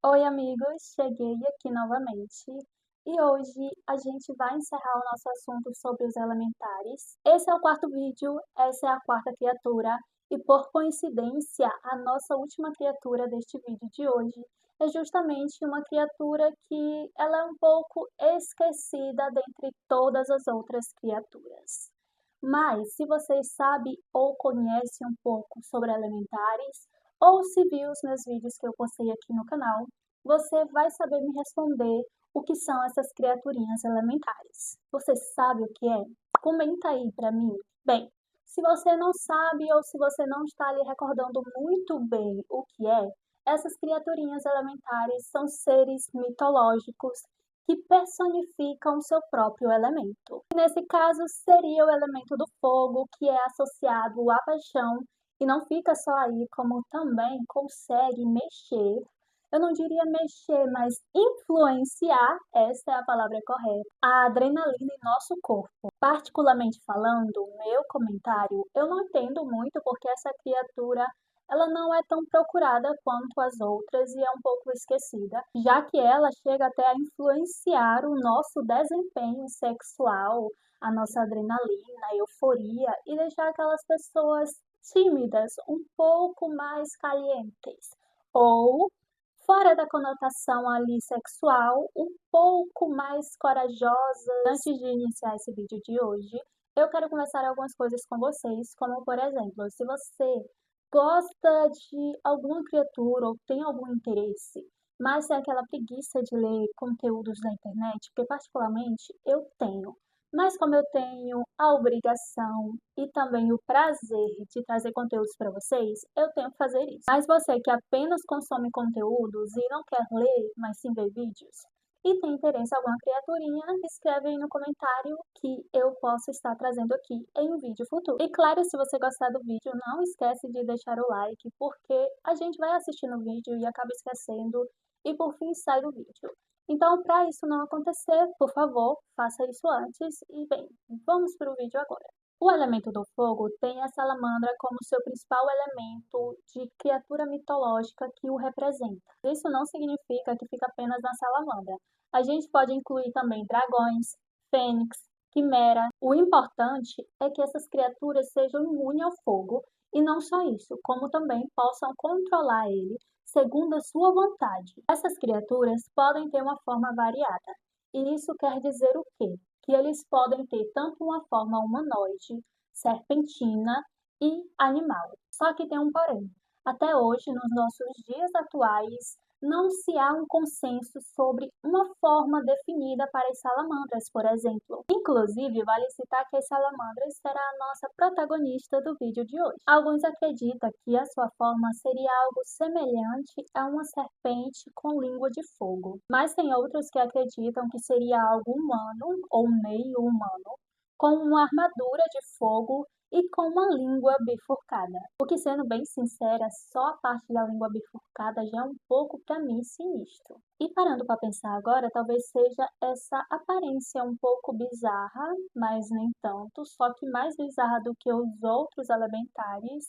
Oi, amigos! Cheguei aqui novamente e hoje a gente vai encerrar o nosso assunto sobre os elementares. Esse é o quarto vídeo, essa é a quarta criatura e, por coincidência, a nossa última criatura deste vídeo de hoje é justamente uma criatura que ela é um pouco esquecida dentre todas as outras criaturas. Mas, se você sabe ou conhece um pouco sobre elementares, ou se viu os meus vídeos que eu postei aqui no canal, você vai saber me responder o que são essas criaturinhas elementares. Você sabe o que é? Comenta aí pra mim. Bem, se você não sabe ou se você não está ali recordando muito bem o que é, essas criaturinhas elementares são seres mitológicos que personificam o seu próprio elemento. Nesse caso, seria o elemento do fogo, que é associado à paixão, e não fica só aí, como também consegue mexer, eu não diria mexer, mas influenciar, essa é a palavra correta, a adrenalina em nosso corpo. Particularmente falando, meu comentário, eu não entendo muito porque essa criatura ela não é tão procurada quanto as outras e é um pouco esquecida, já que ela chega até a influenciar o nosso desempenho sexual, a nossa adrenalina, a euforia e deixar aquelas pessoas tímidas, um pouco mais calientes, ou, fora da conotação ali sexual, um pouco mais corajosas. Antes de iniciar esse vídeo de hoje, eu quero conversar algumas coisas com vocês, como por exemplo, se você gosta de alguma criatura ou tem algum interesse, mas tem aquela preguiça de ler conteúdos na internet, porque particularmente eu tenho. Mas como eu tenho a obrigação e também o prazer de trazer conteúdos para vocês, eu tenho que fazer isso. Mas você que apenas consome conteúdos e não quer ler, mas sim ver vídeos, e tem interesse em alguma criaturinha, escreve aí no comentário que eu posso estar trazendo aqui em um vídeo futuro. E claro, se você gostar do vídeo, não esquece de deixar o like, porque a gente vai assistindo o vídeo e acaba esquecendo e por fim sai do vídeo. Então, para isso não acontecer, por favor, faça isso antes e bem, vamos para o vídeo agora. O elemento do fogo tem a salamandra como seu principal elemento de criatura mitológica que o representa. Isso não significa que fica apenas na salamandra. A gente pode incluir também dragões, fênix, quimera. O importante é que essas criaturas sejam imunes ao fogo e não só isso, como também possam controlar ele segundo a sua vontade. Essas criaturas podem ter uma forma variada. E isso quer dizer o quê? Que eles podem ter tanto uma forma humanoide, serpentina e animal. Só que tem um porém. Até hoje, nos nossos dias atuais, não se há um consenso sobre uma forma definida para as salamandras, por exemplo. Inclusive, vale citar que as salamandras será a nossa protagonista do vídeo de hoje. Alguns acreditam que a sua forma seria algo semelhante a uma serpente com língua de fogo, mas tem outros que acreditam que seria algo humano ou meio humano, com uma armadura de fogo e com uma língua bifurcada. O que, sendo bem sincera, só a parte da língua bifurcada já é um pouco para mim sinistro. E parando para pensar agora, talvez seja essa aparência um pouco bizarra, mas nem tanto, só que mais bizarra do que os outros elementares,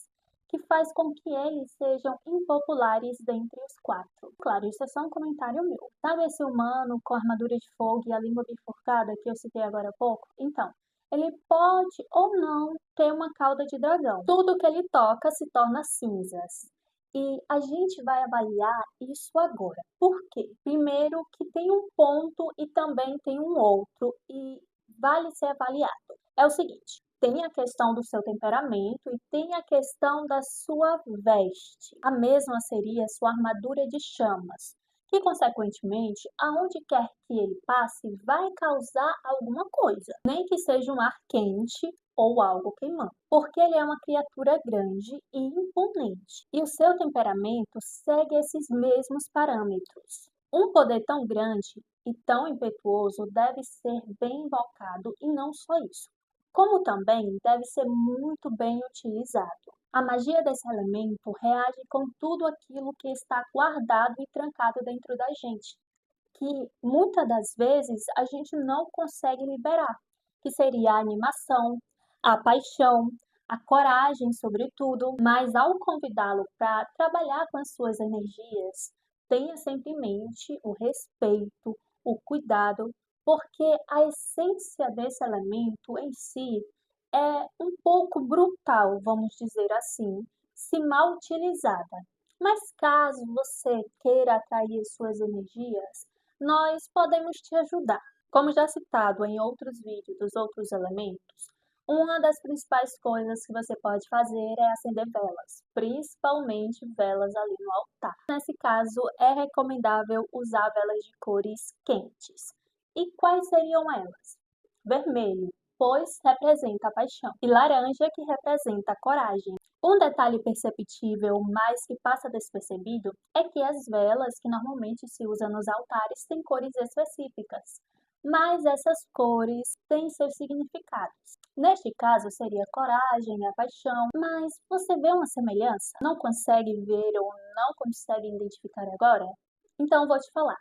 que faz com que eles sejam impopulares dentre os quatro. Claro, isso é só um comentário meu. Sabe esse humano com armadura de fogo e a língua bifurcada que eu citei agora há pouco? Então, ele pode ou não ter uma cauda de dragão. Tudo que ele toca se torna cinzas. E a gente vai avaliar isso agora. Por quê? Primeiro que tem um ponto e também tem um outro e vale ser avaliado. É o seguinte, tem a questão do seu temperamento e tem a questão da sua veste. A mesma seria sua armadura de chamas, que, consequentemente, aonde quer que ele passe, vai causar alguma coisa, nem que seja um ar quente ou algo queimando, porque ele é uma criatura grande e imponente, e o seu temperamento segue esses mesmos parâmetros. Um poder tão grande e tão impetuoso deve ser bem invocado e não só isso, como também deve ser muito bem utilizado. A magia desse elemento reage com tudo aquilo que está guardado e trancado dentro da gente, que muitas das vezes a gente não consegue liberar, que seria a animação, a paixão, a coragem, sobretudo, mas ao convidá-lo para trabalhar com as suas energias, tenha sempre em mente o respeito, o cuidado, porque a essência desse elemento em si é um pouco brutal, vamos dizer assim, se mal utilizada. Mas caso você queira atrair suas energias, nós podemos te ajudar. Como já citado em outros vídeos dos outros elementos, uma das principais coisas que você pode fazer é acender velas, principalmente velas ali no altar. Nesse caso, é recomendável usar velas de cores quentes. E quais seriam elas? Vermelho, pois representa a paixão, e laranja, que representa a coragem. Um detalhe perceptível, mas que passa despercebido, é que as velas que normalmente se usam nos altares têm cores específicas, mas essas cores têm seus significados. Neste caso, seria a coragem, a paixão, mas você vê uma semelhança? Não consegue ver ou não consegue identificar agora? Então, vou te falar.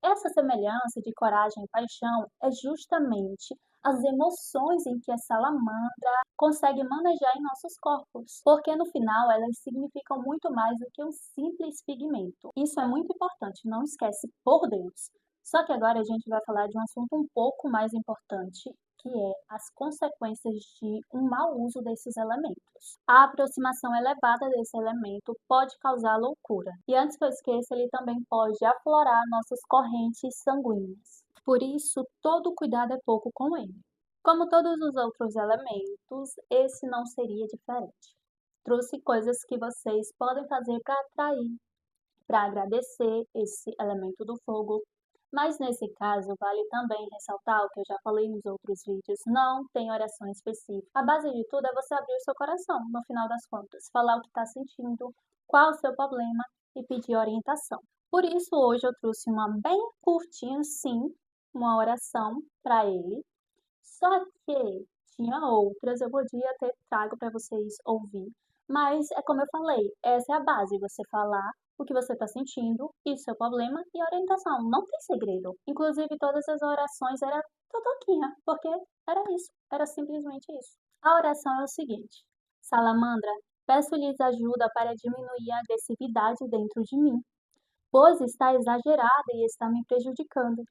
Essa semelhança de coragem e paixão é justamente as emoções em que a salamandra consegue manejar em nossos corpos, porque no final elas significam muito mais do que um simples pigmento. Isso é muito importante, não esquece, por Deus. Só que agora a gente vai falar de um assunto um pouco mais importante, que é as consequências de um mau uso desses elementos. A aproximação elevada desse elemento pode causar loucura. E antes que eu esqueça, ele também pode aflorar nossas correntes sanguíneas. Por isso, todo cuidado é pouco com ele. Como todos os outros elementos, esse não seria diferente. Trouxe coisas que vocês podem fazer para atrair, para agradecer esse elemento do fogo. Mas nesse caso, vale também ressaltar o que eu já falei nos outros vídeos, não tem oração específica. A base de tudo é você abrir o seu coração, no final das contas, falar o que está sentindo, qual o seu problema e pedir orientação. Por isso, hoje eu trouxe uma bem curtinha, sim, uma oração para ele, só que tinha outras, eu podia ter trago para vocês ouvir, mas é como eu falei, essa é a base, você falar o que você está sentindo e o seu problema e orientação, não tem segredo. Inclusive, todas as orações eram totoquinha, porque era isso, era simplesmente isso. A oração é o seguinte: Salamandra, peço-lhes ajuda para diminuir a agressividade dentro de mim, pois está exagerada e está me prejudicando.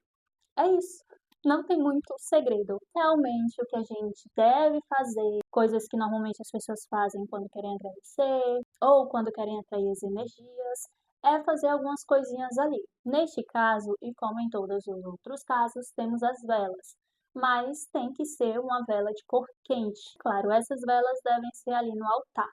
É isso. Não tem muito segredo. Realmente, o que a gente deve fazer, coisas que normalmente as pessoas fazem quando querem agradecer ou quando querem atrair as energias, é fazer algumas coisinhas ali. Neste caso, e como em todos os outros casos, temos as velas. Mas tem que ser uma vela de cor quente. Claro, essas velas devem ser ali no altar.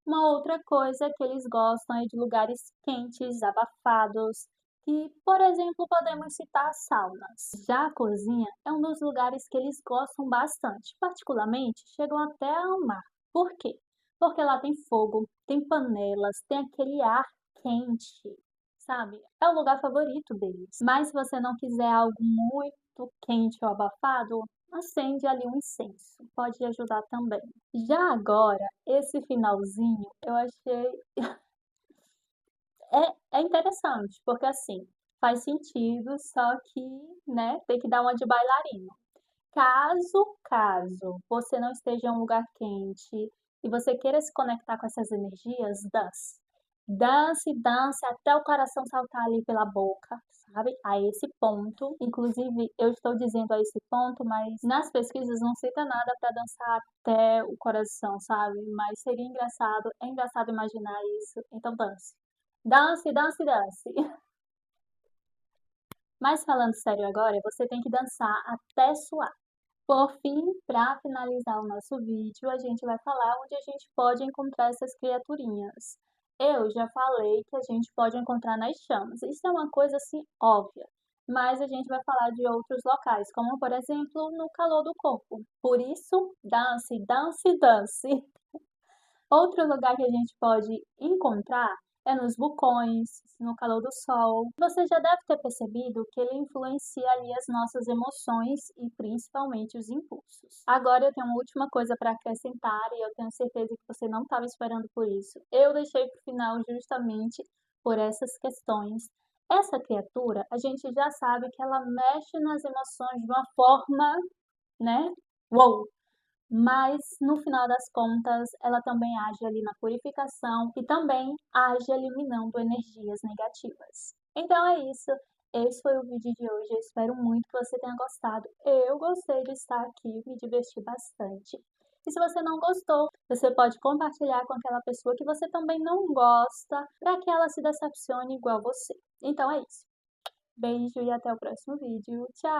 Uma outra coisa que eles gostam é de lugares quentes, abafados, e, por exemplo, podemos citar saunas. Já a cozinha é um dos lugares que eles gostam bastante, particularmente chegam até a amar. Por quê? Porque lá tem fogo, tem panelas, tem aquele ar quente, sabe? É o lugar favorito deles. Mas se você não quiser algo muito quente ou abafado, acende ali um incenso, pode ajudar também. Já agora, esse finalzinho eu achei é interessante, porque assim, faz sentido, só que, né, tem que dar uma de bailarino. Caso você não esteja em um lugar quente e você queira se conectar com essas energias, dance. Dance, dance até o coração saltar ali pela boca, sabe? A esse ponto. Inclusive, eu estou dizendo a esse ponto, mas nas pesquisas não cita nada para dançar até o coração, sabe? Mas seria engraçado, é engraçado imaginar isso. Então, dance. Dance, dance, dance. Mas falando sério agora, você tem que dançar até suar. Por fim, para finalizar o nosso vídeo, a gente vai falar onde a gente pode encontrar essas criaturinhas. Eu já falei que a gente pode encontrar nas chamas. Isso é uma coisa assim óbvia, mas a gente vai falar de outros locais, como por exemplo no calor do corpo. Por isso, dance, dance, dance. Outro lugar que a gente pode encontrar é nos vulcões, no calor do sol. Você já deve ter percebido que ele influencia ali as nossas emoções e principalmente os impulsos. Agora eu tenho uma última coisa para acrescentar e eu tenho certeza que você não estava esperando por isso. Eu deixei para o final justamente por essas questões. Essa criatura, a gente já sabe que ela mexe nas emoções de uma forma, né? Uou! Mas no final das contas, ela também age ali na purificação e também age eliminando energias negativas. Então é isso, esse foi o vídeo de hoje, eu espero muito que você tenha gostado. Eu gostei de estar aqui, me diverti bastante. E se você não gostou, você pode compartilhar com aquela pessoa que você também não gosta, para que ela se decepcione igual você. Então é isso. Beijo e até o próximo vídeo. Tchau!